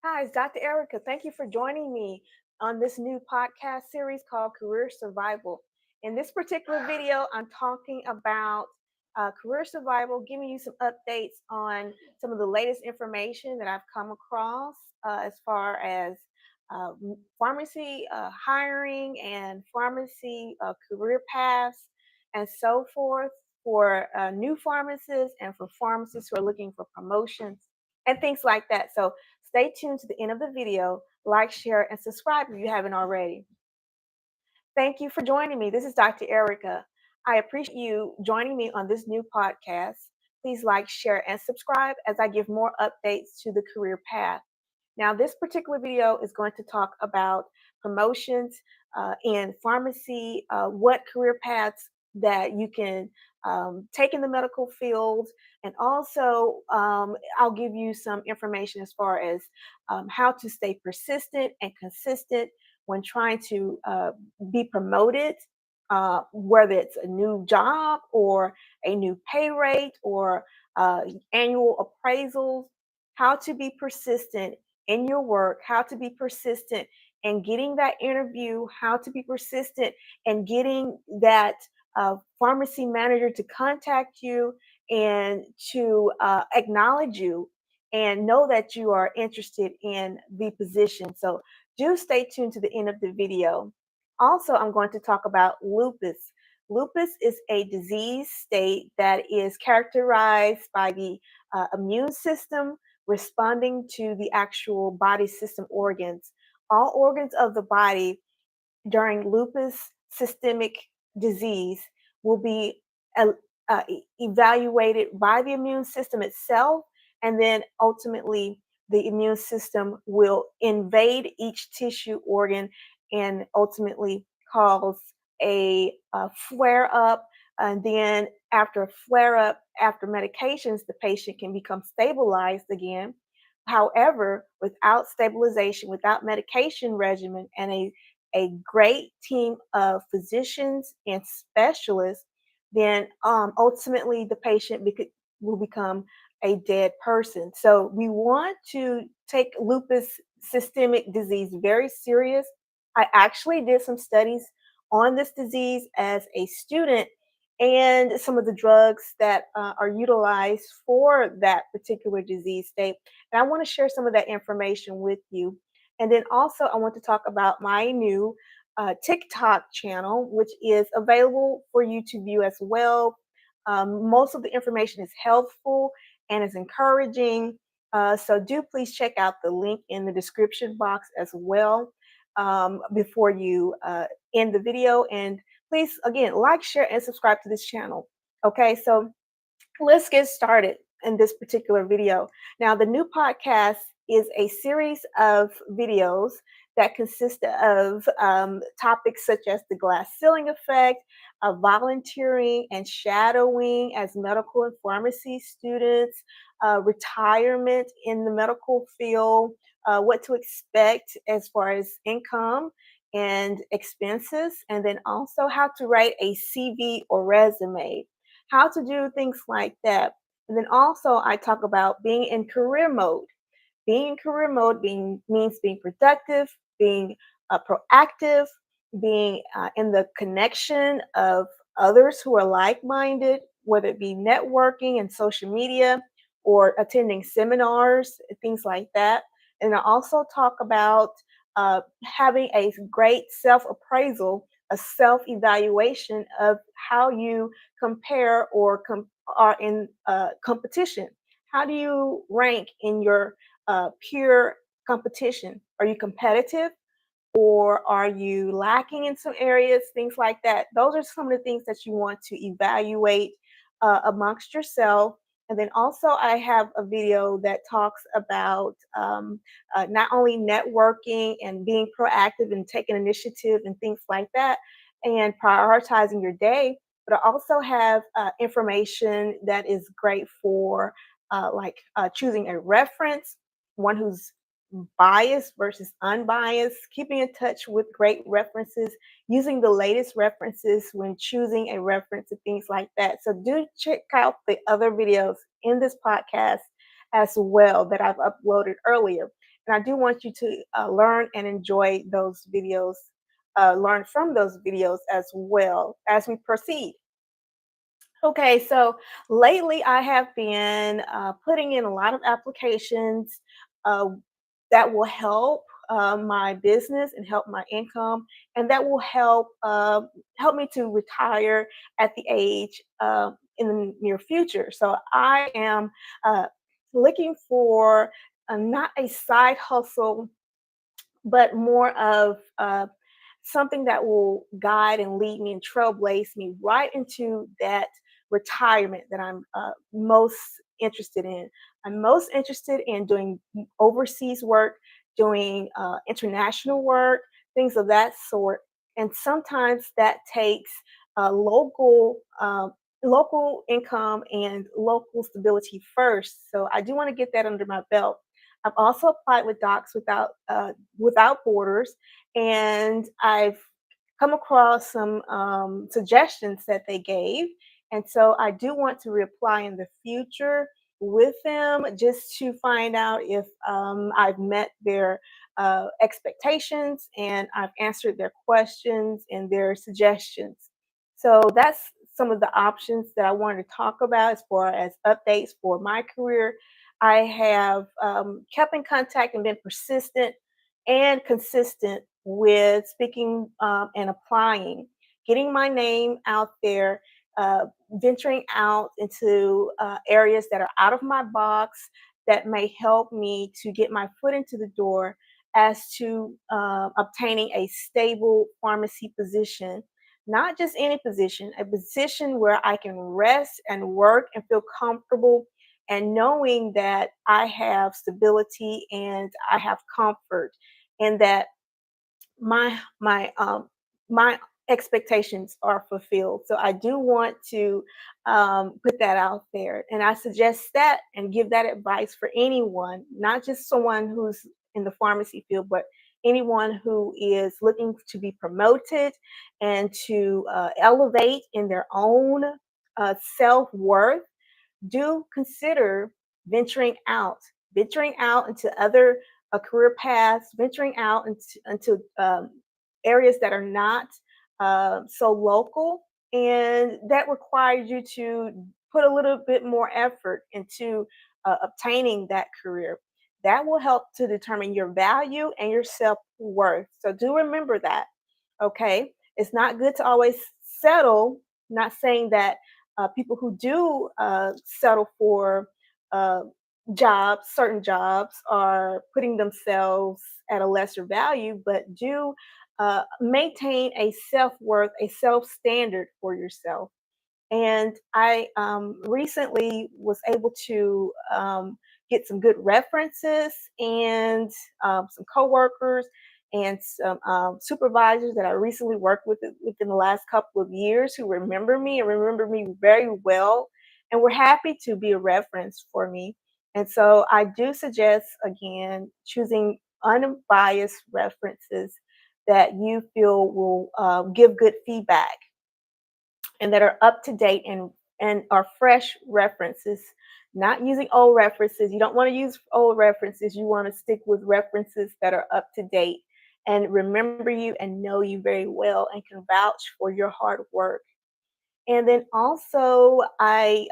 Hi, it's Dr. Erica. Thank you for joining me on this new podcast series called Career Survival. In this particular video, I'm talking about career survival, giving you some updates on some of the latest information that I've come across as far as pharmacy hiring and pharmacy career paths and so forth for new pharmacists and for pharmacists who are looking for promotions and things like that. So stay tuned to the end of the video, like, share, and subscribe if you haven't already. Thank you for joining me. This is Dr. Erica. I appreciate you joining me on this new podcast. Please like, share, and subscribe as I give more updates to the career path. Now, this particular video is going to talk about promotions in pharmacy, what career paths that you can take in the medical field, and also I'll give you some information as far as how to stay persistent and consistent when trying to be promoted, whether it's a new job or a new pay rate or annual appraisals, how to be persistent in your work, how to be persistent in getting that interview, how to be persistent in getting that pharmacy manager to contact you and to acknowledge you and know that you are interested in the position. So do stay tuned to the end of the video. Also, I'm going to talk about lupus. Lupus is a disease state that is characterized by the immune system responding to the actual body system organs. All organs of the body during lupus systemic disease will be uh, evaluated by the immune system itself, and then ultimately the immune system will invade each tissue organ and ultimately cause a flare up. And then after a flare up, after medications, the patient can become stabilized again. However, without stabilization, without medication regimen, and a great team of physicians and specialists, then ultimately the patient will become a dead person. So we want to take lupus systemic disease very serious. I actually did some studies on this disease as a student and some of the drugs that are utilized for that particular disease state. And I want to share some of that information with you. And then also, I want to talk about my new TikTok channel, which is available for you to view as well. Most of the information is helpful and is encouraging. So do please check out the link in the description box as well before you end the video. And please, again, like, share, and subscribe to this channel. Okay, so let's get started in this particular video. Now, the new podcast is a series of videos that consist of topics such as the glass ceiling effect, volunteering and shadowing as medical and pharmacy students, retirement in the medical field, what to expect as far as income and expenses, and then also how to write a CV or resume, how to do things like that. And then also I talk about being in career mode. Being in career mode means being productive, being proactive, being in the connection of others who are like-minded, whether it be networking and social media or attending seminars, things like that. And I also talk about having a great self-appraisal, a self-evaluation of how you compare or are in competition. How do you rank in your peer competition? Are you competitive or are you lacking in some areas? Things like that. Those are some of the things that you want to evaluate amongst yourself. And then also, I have a video that talks about not only networking and being proactive and taking initiative and things like that, and prioritizing your day. But I also have information that is great for choosing a reference, one who's biased versus unbiased, keeping in touch with great references, using the latest references when choosing a reference and things like that. So do check out the other videos in this podcast as well that I've uploaded earlier. And I do want you to learn and enjoy those videos, learn from those videos as well as we proceed. Okay, so lately I have been putting in a lot of applications uh, that will help my business and help my income, and that will help me to retire at the age in the near future. So I am uh, looking for not a side hustle, but more of something that will guide and lead me and trailblaze me right into that retirement that I'm most interested in. I'm most interested in doing overseas work, doing international work, things of that sort. And sometimes that takes local income and local stability first. So I do want to get that under my belt. I've also applied with Docs Without Borders, and I've come across some suggestions that they gave. And so I do want to reapply in the future with them just to find out if I've met their expectations and I've answered their questions and their suggestions. So that's some of the options that I wanted to talk about as far as updates for my career. I have kept in contact and been persistent and consistent with speaking and applying, getting my name out there, venturing out into areas that are out of my box that may help me to get my foot into the door as to obtaining a stable pharmacy position. Not just any position, a position where I can rest and work and feel comfortable and knowing that I have stability and I have comfort and that my my expectations are fulfilled. So I do want to put that out there, and I suggest that and give that advice for anyone, not just someone who's in the pharmacy field, but anyone who is looking to be promoted and to elevate in their own self worth. Do consider venturing out, venturing out into other career paths, venturing out into areas that are not so local and that requires you to put a little bit more effort into obtaining that career. That will help to determine your value and your self worth. So do remember that. Okay. It's not good to always settle. Not saying that people who do settle for uh, jobs, certain jobs, are putting themselves at a lesser value, but do maintain a self worth, a self standard for yourself. And I recently was able to get some good references and some coworkers and some supervisors that I recently worked with within the last couple of years who remember me and remember me very well and were happy to be a reference for me. And so I do suggest, again, choosing unbiased references that you feel will give good feedback and that are up to date and are fresh references, not using old references. You don't want to use old references. You want to stick with references that are up to date and remember you and know you very well and can vouch for your hard work. And then also, I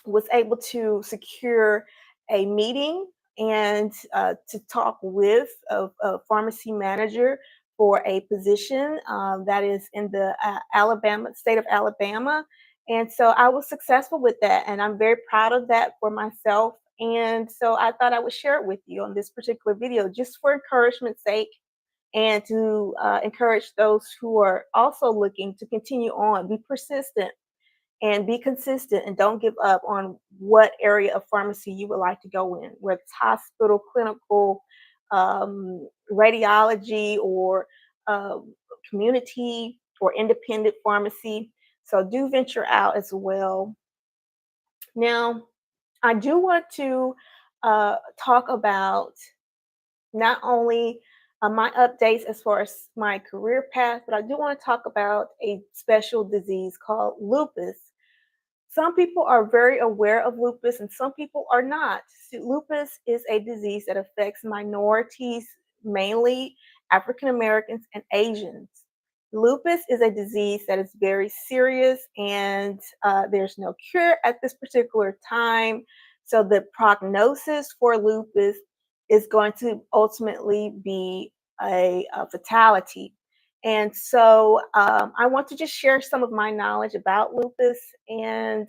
was able to secure a meeting and to talk with a pharmacy manager for a position that is in the Alabama state of Alabama. And so I was successful with that, and I'm very proud of that for myself. And so I thought I would share it with you on this particular video, just for encouragement's sake, and to encourage those who are also looking to continue on, be persistent and be consistent and don't give up on what area of pharmacy you would like to go in, whether it's hospital, clinical, radiology, or uh, community or independent pharmacy. So do venture out as well. Now, I do want to talk about not only my updates as far as my career path, but I do want to talk about a special disease called lupus. some people are very aware of lupus and some people are not. Lupus is a disease that affects minorities, mainly African Americans and Asians. Lupus is a disease that is very serious, and there's no cure at this particular time. So the prognosis for lupus is going to ultimately be a fatality. And so I want to just share some of my knowledge about lupus. And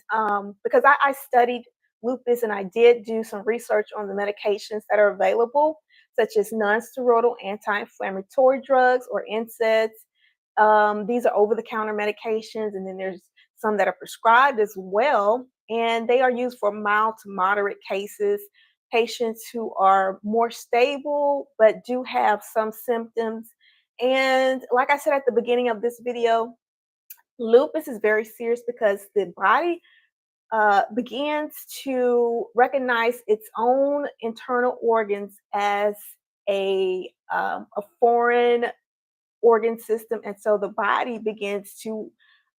because I studied lupus and I did do some research on the medications that are available, such as nonsteroidal anti-inflammatory drugs or NSAIDs. These are over-the-counter medications, and then there's some that are prescribed as well, and they are used for mild to moderate cases, patients who are more stable but do have some symptoms. And like I said at the beginning of this video, lupus is very serious because the body begins to recognize its own internal organs as a foreign organ system, and so the body begins to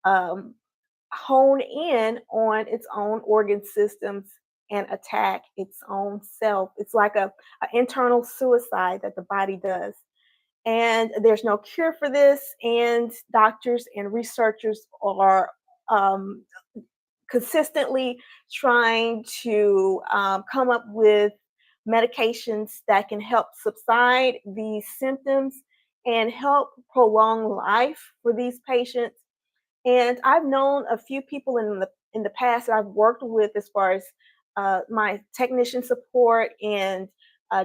um, hone in on its own organ systems and attack its own self. It's like a internal suicide that the body does. And there's no cure for this, and doctors and researchers are um, consistently trying to come up with medications that can help subside these symptoms and help prolong life for these patients. And I've known a few people in the past that I've worked with as far as my technician support and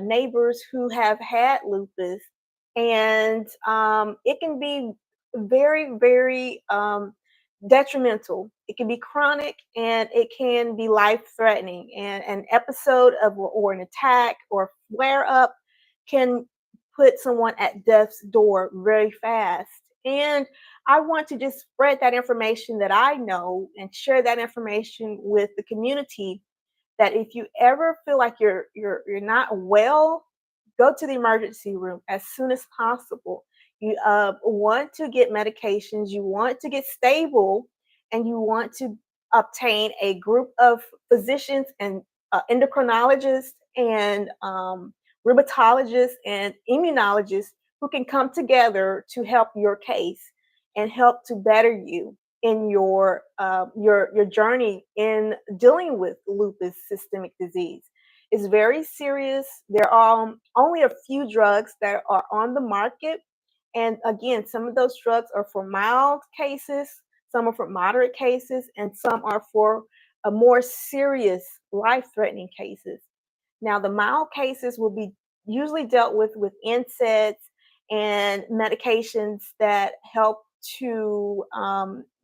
neighbors who have had lupus, and it can be very, very detrimental. It can be chronic and it can be life threatening. And an episode of or an attack or flare up can put someone at death's door very fast. And I want to just spread that information that I know and share that information with the community, that if you ever feel like you're not well, go to the emergency room as soon as possible. You want to get medications, you want to get stable, and you want to obtain a group of physicians and endocrinologists and rheumatologists and immunologists who can come together to help your case and help to better you in your journey in dealing with lupus systemic disease. It's very serious. There are only a few drugs that are on the market, and again, some of those drugs are for mild cases, some are for moderate cases, and some are for a more serious life-threatening cases. Now, the mild cases will be usually dealt with NSAIDs and medications that help to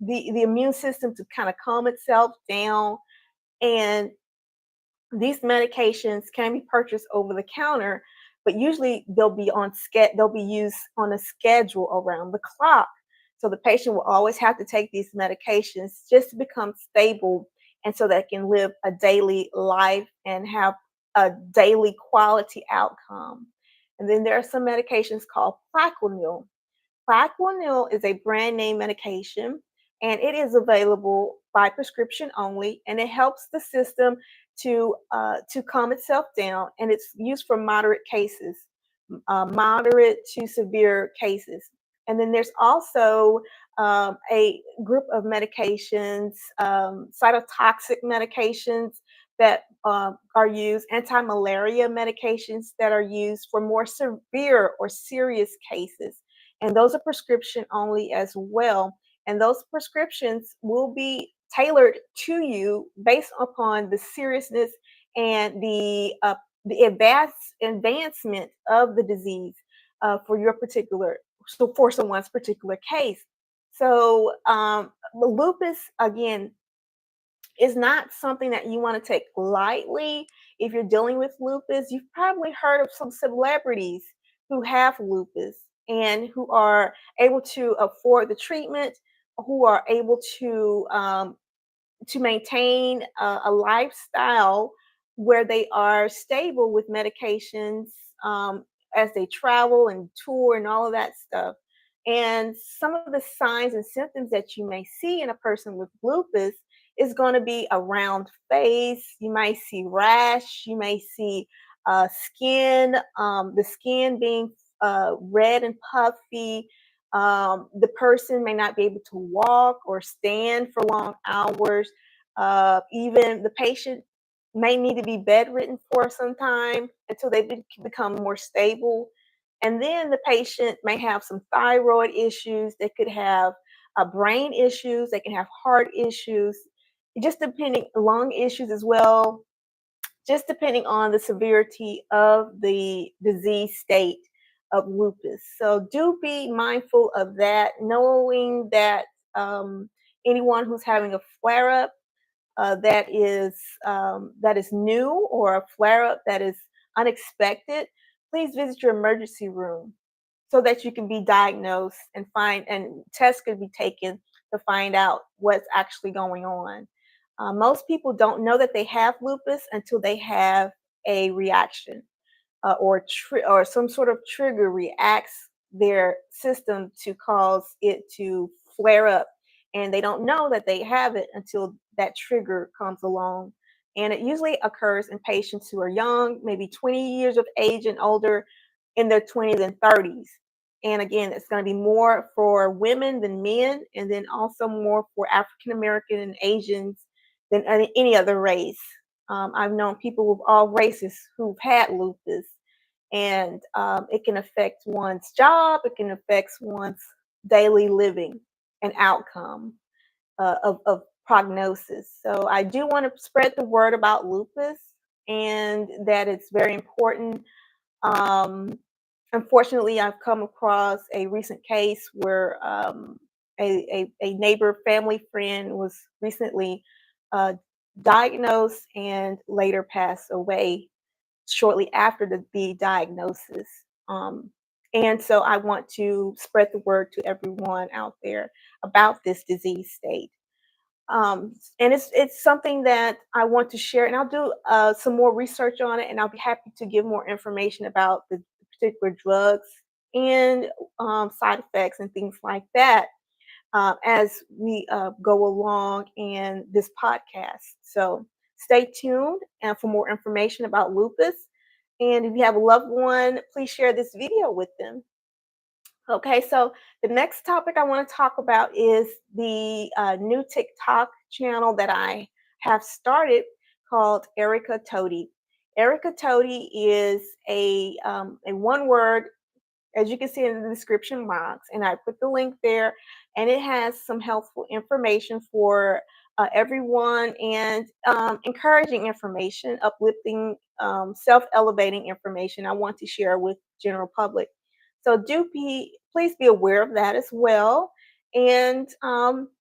the immune system to kind of calm itself down. And these medications can be purchased over the counter, but usually they'll be used on a schedule around the clock. So the patient will always have to take these medications just to become stable, and so they can live a daily life and have a daily quality outcome. And then there are some medications called Plaquenil. Plaquenil is a brand name medication, and it is available by prescription only, and it helps the system to calm itself down, and it's used for moderate cases, moderate to severe cases. And then there's also a group of medications, cytotoxic medications that are used, anti-malaria medications that are used for more severe or serious cases, and those are prescription only as well. And those prescriptions will be tailored to you based upon the seriousness and the advancement of the disease for your particular, so for someone's particular case. So the lupus, again, is not something that you want to take lightly. If you're dealing with lupus, you've probably heard of some celebrities who have lupus and who are able to afford the treatment, who are able to maintain a lifestyle where they are stable with medications as they travel and tour and all of that stuff. And some of the signs and symptoms that you may see in a person with lupus it's going to be a round face. You might see rash. You may see the skin being red and puffy. The person may not be able to walk or stand for long hours. Even the patient may need to be bedridden for some time until they become more stable. And then the patient may have some thyroid issues. They could have brain issues. They can have heart issues, just depending, lung issues as well, just depending on the severity of the disease state of lupus. So do be mindful of that, knowing that anyone who's having a flare up that is new, or a flare up that is unexpected, please visit your emergency room so that you can be diagnosed and tests could be taken to find out what's actually going on. Most people don't know that they have lupus until they have a reaction, or some sort of trigger reacts their system to cause it to flare up, and they don't know that they have it until that trigger comes along. And it usually occurs in patients who are young, maybe 20 years of age and older, in their 20s and 30s. And again, it's going to be more for women than men, and then also more for African American and Asians than any other race. I've known people of all races who've had lupus, and it can affect one's job, it can affect one's daily living and outcome of prognosis. So I do want to spread the word about lupus, and that it's very important. Um, Unfortunately, I've come across a recent case where a neighbor, family friend was recently uh, diagnosed and later passed away shortly after the diagnosis. Um, and so I want to spread the word to everyone out there about this disease state. And it's something that I want to share, and I'll do some more research on it, and I'll be happy to give more information about the particular drugs and side effects and things like that as we go along in this podcast. So stay tuned and for more information about lupus. And if you have a loved one, please share this video with them. Okay, so the next topic I want to talk about is the new TikTok channel that I have started called ERICAtodi. ERICAtodi is a one word, as you can see in the description box, and I put the link there, and it has some helpful information for everyone, and encouraging information, uplifting, self-elevating information I want to share with general public. So please be aware of that as well. And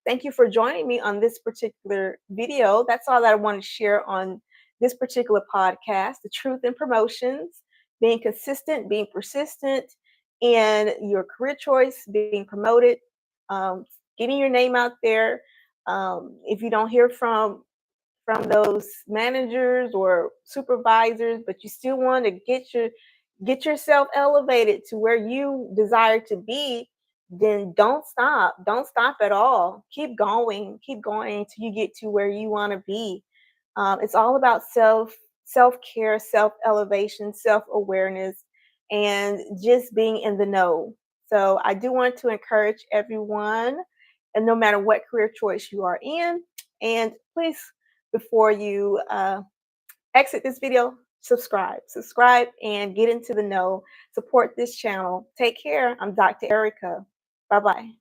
thank you for joining me on this particular video. That's all that I want to share on this particular podcast: the truth in promotions, being consistent, being persistent, and your career choice, being promoted, um, getting your name out there. If you don't hear from those managers or supervisors, but you still want to get yourself elevated to where you desire to be, then don't stop. Don't stop at all. Keep going until you get to where you want to be. It's all about self care, self elevation, self awareness, and just being in the know. So I do want to encourage everyone, and no matter what career choice you are in, and please, before you exit this video, subscribe, and get into the know. Support this channel. Take care. I'm Dr. Erica. Bye bye.